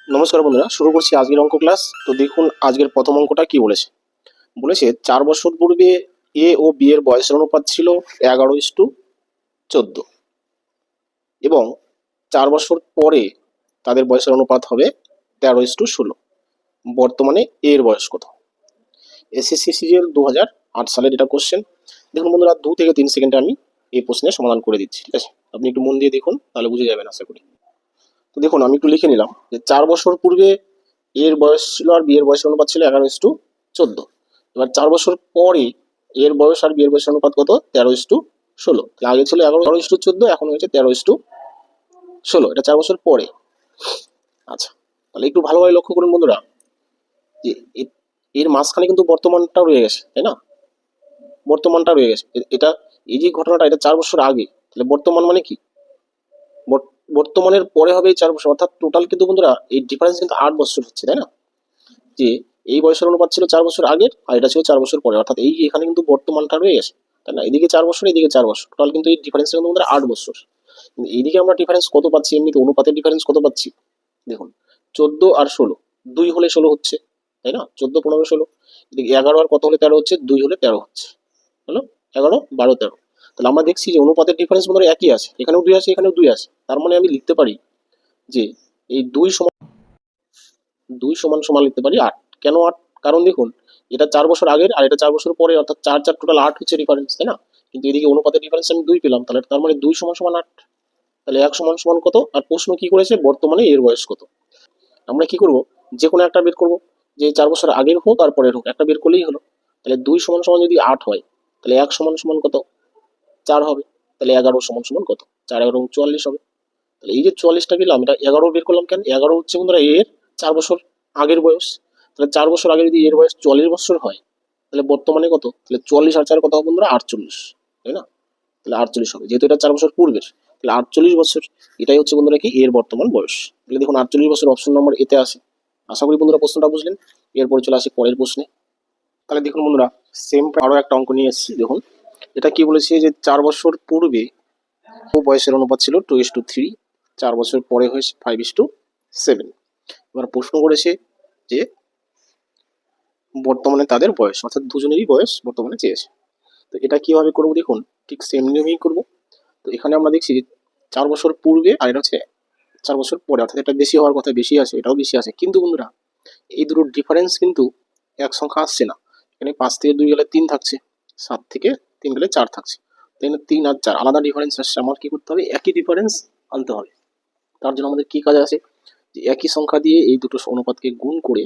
নমস্কার বন্ধুরা, শুরু করছি আজকের অঙ্ক ক্লাস। তো দেখুন আজকের প্রথম অঙ্কটা কি বলেছে। বলেছে 4 বছর পূর্বে এ ও বি এর বয়সের অনুপাত ছিল 11:14 এবং 4 বছর পরে তাদের বয়সের অনুপাত হবে 13:16। বর্তমানে এ এর বয়স কত? এসএসসি সিজিএল 2008 সালের এটা কোশ্চেন। দেখুন বন্ধুরা, 2 থেকে 3 সেকেন্ডে আমি এই প্রশ্নের সমাধান করে দিচ্ছি, ঠিক আছে? আপনি একটু মন দিয়ে দেখুন, তাহলে বুঝে যাবেন আশা করি। তো দেখুন আমি একটু লিখে নিলাম যে 4 বছর পূর্বে এর বয়স ছিল আর বি এর বয়সের অনুপাত ছিল 11:14। এবার 4 বছর পরে এর বয়স আর বি এর বয়সের অনুপাত কত? 13:16। আগে ছিল 11:14, এখন হয়েছে 13:16। এটা 4 বছর পরে। আচ্ছা, তাহলে একটু ভালোভাবে লক্ষ্য করুন বন্ধুরা, যে এর মাঝখানে কিন্তু বর্তমানটা রয়ে গেছে, তাই না? বর্তমানটা রয়ে গেছে। এটা এই যে ঘটনাটা, এটা 4 বছর আগে। তাহলে বর্তমান মানে কি? বর্তমানের পরে হবে এই 4 বছর, অর্থাৎ টোটাল কিন্তু বন্ধুরা এই ডিফারেন্স কিন্তু 8 বছর হচ্ছে, তাই না? যে এই বয়সের অনুপাত ছিল 4 বছর আগের, আর এটা ছিল 4 বছর পরে, অর্থাৎ এই এখানে কিন্তু বর্তমানটা রয়ে গেছে, তাই না? এদিকে 4 বছর, এদিকে 4 বছর, টোটাল কিন্তু এই ডিফারেন্স কিন্তু আমাদের 8 বছর। কিন্তু এইদিকে আমরা ডিফারেন্স কত পাচ্ছি? এমনিতে অনুপাতের ডিফারেন্স কত পাচ্ছি দেখুন, 14 আর 16, 2 হলে 16 হচ্ছে, তাই না? 14, 15, 16। এদিকে 11 আর কত হলে 13 হচ্ছে? 2 হলে 13 হচ্ছে, হলো 11, 12, 13। তাহলে আমরা দেখছি যে অনুপাতের ডিফারেন্স আমাদের একই আছে, এখানেও 2 আছে, এখানেও 2 আছে। তার মানে আমি লিখতে পারি যে এই 2 সমান সমান লিখতে পারি 8। কেন 8? কারণ দেখুন, এটা 4 বছর আগের আর এটা 4 বছর পরে, অর্থাৎ 4 4 টোটাল 8 হচ্ছে ডিফারেন্স, তাই না? কিন্তু এদিকে অনুপাতের ডিফারেন্স আমি 2 পেলাম, তাহলে তার মানে 2 সমান সমান 8। তাহলে 1 সমান সমান কত? আর প্রশ্ন কি করেছে? বর্তমানে এর বয়স কত। আমরা কি করব? যে কোনো একটা বের করব, যে 4 বছর আগের হোক আর পরের হোক, একটা বের করলেই হলো। তাহলে 2 সমান সমান যদি 8 হয়, তাহলে 1 সমান সমান কত? 4 হবে। তাহলে 11 সমান সমান কত? 4 11 44 হবে। তাহলে এই যে 44টা পেলাম, এটা 11 বের করলাম কেন? 11 হচ্ছে বন্ধুরা এর 4 বছর আগের বয়স। তাহলে 4 বছর আগে যদি এর বয়স 44 বছর হয়, তাহলে বর্তমানে কত? তাহলে 44 আর 4 কত হবে বন্ধুরা? 48, তাই না? তাহলে 48 হবে, যেহেতু এটা 4 বছর পূর্বের। তাহলে 48 বছর, এটাই হচ্ছে বন্ধুরা কি এর বর্তমান বয়স। তাহলে দেখুন 48 বছর অপশন নম্বর এতে আসে। আশা করি বন্ধুরা প্রশ্নটা বুঝলেন। এরপরে চলে আসে পরের প্রশ্নে। তাহলে দেখুন বন্ধুরা, সেম আরো একটা অঙ্ক নিয়ে এসেছি। দেখুন এটা কি বলেছে, যে 4 বছর পূর্বে বয়সের অনুপাত ছিল 2:3, 4 বছর পরে হয়েছে 5:7। এবার প্রশ্ন করেছে যে বর্তমানে তাদের বয়স, অর্থাৎ দুজনেরই বয়স বর্তমানে চেয়েছে। তো এটা কিভাবে করবো দেখুন, ঠিক সেম নিয়মেই করবো। তো এখানে আমরা দেখছি যে 4 বছর পূর্বে আর এটা হচ্ছে 4 বছর পরে, অর্থাৎ এটা বেশি হওয়ার কথা, বেশি আছে, এটাও বেশি আছে। কিন্তু বন্ধুরা এই দুটোর ডিফারেন্স কিন্তু এক সংখ্যা আসছে না। এখানে 5 থেকে 2 গেলে 3 থাকছে, 7 থেকে 3 গেলে 4 থাকছে। তাহলে 3 আর 4 আলাদা ডিফারেন্স আসছে। আমার কি করতে হবে? একই ডিফারেন্স আনতে হবে। তার জন্য আমাদের কি কাজ আছে, যে একই সংখ্যা দিয়ে এই দুটো অনুপাতকে গুণ করে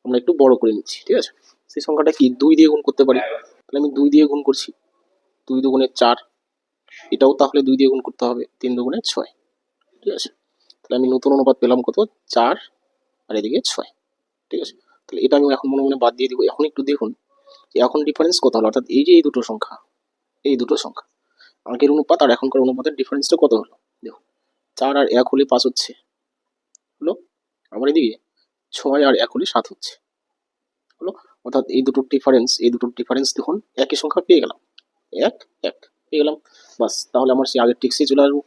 আমরা একটু বড় করে নিচ্ছি, ঠিক আছে? সেই সংখ্যাটা কি? 2 দিয়ে গুণ করতে পারি। তাহলে আমি 2 দিয়ে গুণ করছি, 2 দুগুণে 4। এটাও তাহলে 2 দিয়ে গুণ করতে হবে, 3 দুগুণে 6, ঠিক আছে? তাহলে আমি নতুন অনুপাত পেলাম কত? 4 আর এদিকে 6, ঠিক আছে? তাহলে এটা আমি এখন মনে মনে বাদ দিয়ে দিব। এখন একটু দেখুন যে এখন ডিফারেন্স কত হলো, অর্থাৎ এই যে এই দুটো সংখ্যা, এই দুটো সংখ্যা আগের অনুপাত আর এখনকার অনুপাতের ডিফারেন্সটা কত হলো দেখুন। 4 আর 1 হলে 5 হচ্ছে, হলো। আবার এদিকে 6 আর 1 হলে 7 হচ্ছে, হলো। অর্থাৎ এই দুটোর ডিফারেন্স দেখুন, একই সংখ্যা পেয়ে গেলাম, 1 1 পেয়ে গেলাম। বাস, তাহলে আমার সেই আগের টেক্সে চলে আসবো।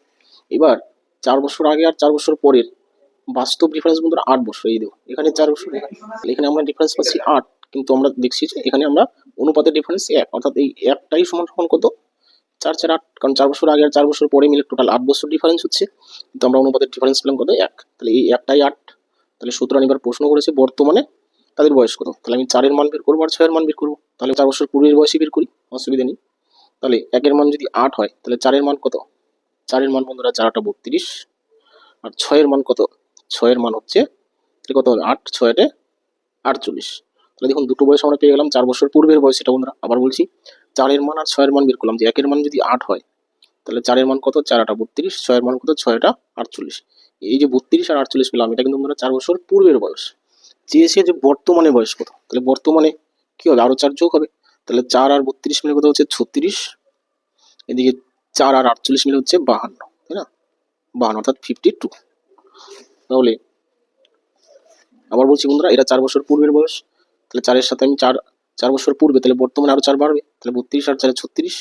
এবার 4 বছর আগে আর 4 বছর পরের বাস্তব ডিফারেন্স বন্ধুরা 8 বছর। এই দেখো এখানে 4 বছর, এখানে আমরা ডিফারেন্স পাচ্ছি 8, কিন্তু আমরা দেখছি যে এখানে আমরা অনুপাতের ডিফারেন্স 1, অর্থাৎ এই একটাই সমান সমান কত? 4 4 8, কারণ 4 বছর আগে আর 4 বছর পরে মিলে টোটাল 8 বছর ডিফারেন্স হচ্ছে, কিন্তু আমরা অনুপাতের ডিফারেন্স পেলাম কত? 1। তাহলে এই একটাই 8। তাহলে সুতরাং এবার প্রশ্ন করেছে বর্তমানে তাদের বয়স কত। তাহলে আমি 4 এর মান বের করবো আর 6 এর মান বের করবো। তাহলে 4 বছর পূর্বের বয়সই বের করি, অসুবিধা নেই। তাহলে 1 এর মান যদি 8 হয়, তাহলে 4 এর মান কত? 4 এর মান বন্ধুরা 4 8 32, আর 6 এর মান কত? 6 এর মান হচ্ছে কত হবে? 8 6 48। তাহলে দেখুন দুটো বয়স আমরা পেয়ে গেলাম। 4 বছর পূর্বের বয়স এটা বন্ধুরা। আবার বলছি, 4 এর মান আর 6 এর মান বের করলাম। যে 1 এর মান যদি 8 হয়, তাহলে 4 এর মান কত? 4 8 32, 6 এর মান কত? 6 8 48। এই যে 32 আর 48 পেলাম, এটা কিন্তু বন্ধুরা 4 বছর পূর্বের বয়স। চেয়েছে যে বর্তমানে বয়স কত। তাহলে বর্তমানে কি হবে? আরো 4 যোগ হবে। তাহলে 4 আর 32 মিলে কত হচ্ছে? 36। এদিকে 4 আর 48 মিলে হচ্ছে 52, তাই না? 52 অর্থাৎ 52। তাহলে আবার বলছি বন্ধুরা, এটা 4 বছর পূর্বের বয়স। তাহলে 4 এর সাথে আমি 4 বছর পূর্বে, তাহলে বর্তমানে আরো 4 বাড়বে। তাহলে 32 আর 4 36,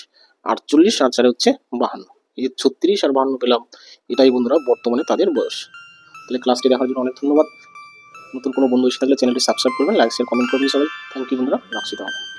48 আর 4 হচ্ছে 52। এই যে 36 আর 52 পেলাম, এটাই বন্ধুরা বর্তমানে তাদের বয়স। তাহলে ক্লাসটি দেখার জন্য অনেক ধন্যবাদ। নতুন কোনো বন্ধু এসে থাকলে চ্যানেলটি সাবস্ক্রাইব করবেন, লাইক শেয়ার কমেন্ট করবেন সবাই। থ্যাংক ইউ বন্ধুরা, রাখছি তাহলে।